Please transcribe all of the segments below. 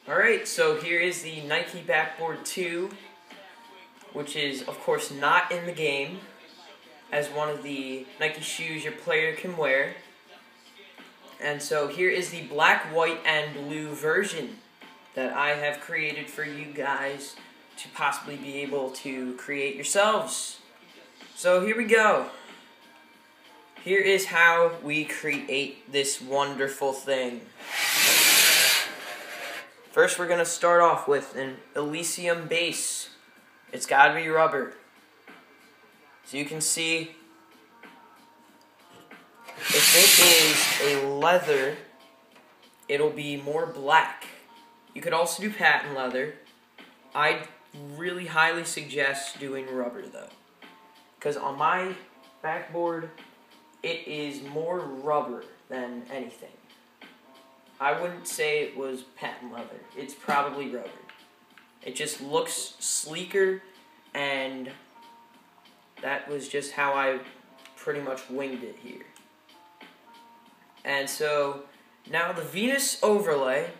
Alright, so here is the Nike Backboard 2, which is, of course, not in the game, as one of the Nike shoes your player can wear. And so here is the black, white, and blue version that I have created for you guys to possibly be able to create yourselves. So here we go. Here is how we create this wonderful thing. First, we're going to start off with an Elysium base. It's got to be rubber. So you can see, if it is a leather, it'll be more black. You could also do patent leather. I really highly suggest doing rubber though, because on my backboard, it is more rubber than anything. I wouldn't say it was patent leather. It's probably rubber. It just looks sleeker, and that was just how I pretty much winged it here. And so, now the Venus overlay.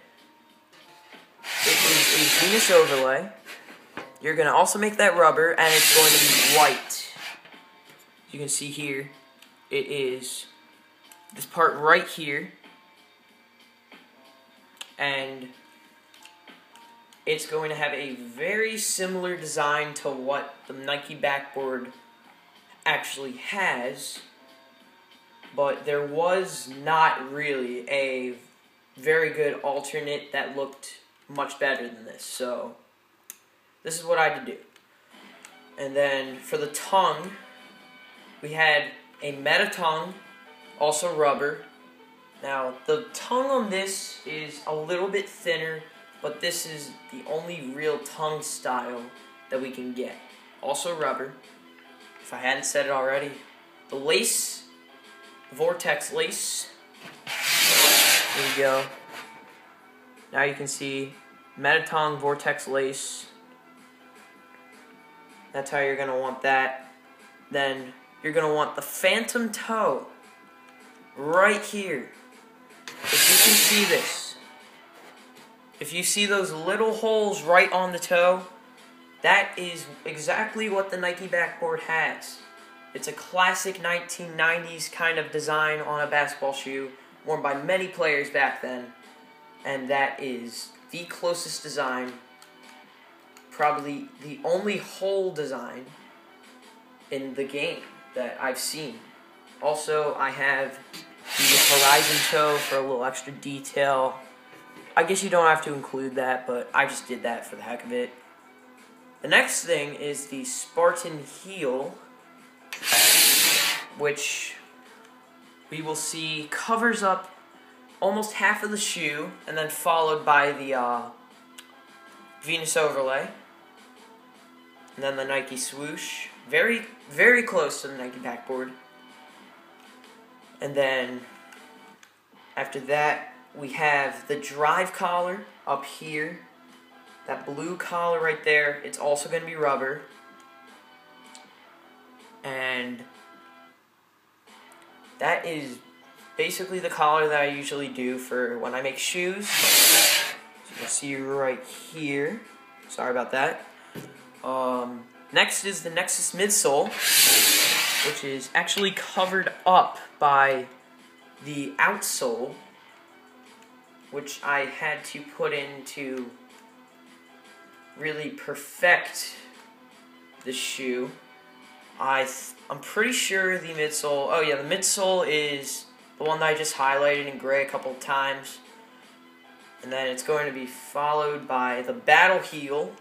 It is a Venus overlay. You're going to also make that rubber, and it's going to be white. You can see here, it is this part right here. And it's going to have a very similar design to what the Nike Backboard actually has, but there was not really a very good alternate that looked much better than this, so this is what I had to do. And then for the tongue, we had a meta tongue, also rubber. Now, the tongue on this is a little bit thinner, but this is the only real tongue style that we can get. Also rubber, if I hadn't said it already. The lace, vortex lace. There you go. Now you can see meta tongue, vortex lace. That's how you're going to want that. Then you're going to want the phantom toe right here. If you can see this, if you see those little holes right on the toe, that is exactly what the Nike Backboard has. It's a classic 1990s kind of design on a basketball shoe, worn by many players back then, and that is the closest design, probably the only hole design in the game that I've seen. Also, I have the horizon toe for a little extra detail. I guess you don't have to include that, but I just did that for the heck of it. The next thing is the Spartan heel, which we will see covers up almost half of the shoe, and then followed by the Venus overlay, and then the Nike swoosh. Very, very close to the Nike Backboard. And then, after that, we have the drive collar up here. That blue collar right there, it's also going to be rubber. And that is basically the collar that I usually do for when I make shoes. So you can see right here. Sorry about that. Next is the Nexus midsole, which is actually covered up by the outsole, which I had to put in to really perfect the shoe. I'm pretty sure the midsole, oh yeah, the midsole is the one that I just highlighted in gray a couple of times. And then it's going to be followed by the battle heel,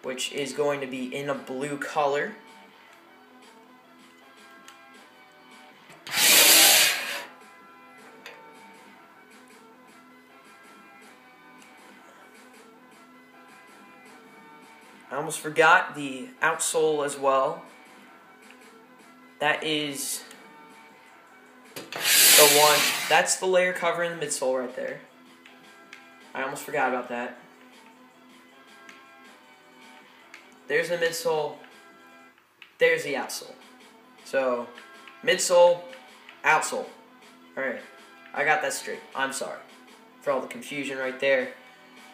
which is going to be in a blue color. I almost forgot the outsole as well. That is the one, that's the layer covering the midsole right there. I almost forgot about that. There's the midsole, there's the outsole. So, midsole, outsole. Alright, I got that straight. I'm sorry for all the confusion right there.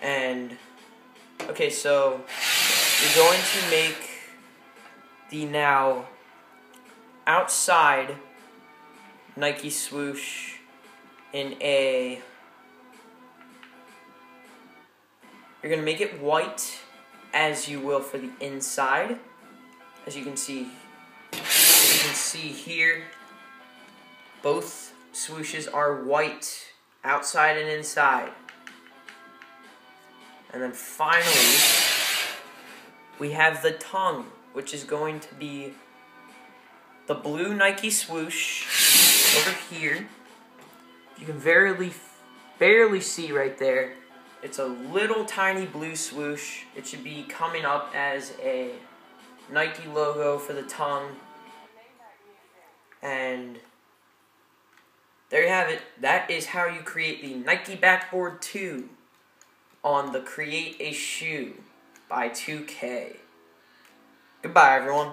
And okay, so you're going to make the now outside Nike swoosh in a, you're going to make it white as you will for the inside. As you can see here, both swooshes are white outside and inside. And then finally, we have the tongue, which is going to be the blue Nike swoosh over here. You can barely see right there. It's a little tiny blue swoosh. It should be coming up as a Nike logo for the tongue. And there you have it. That is how you create the Nike Backboard 2 on the Create a Shoe by 2K. Goodbye, everyone.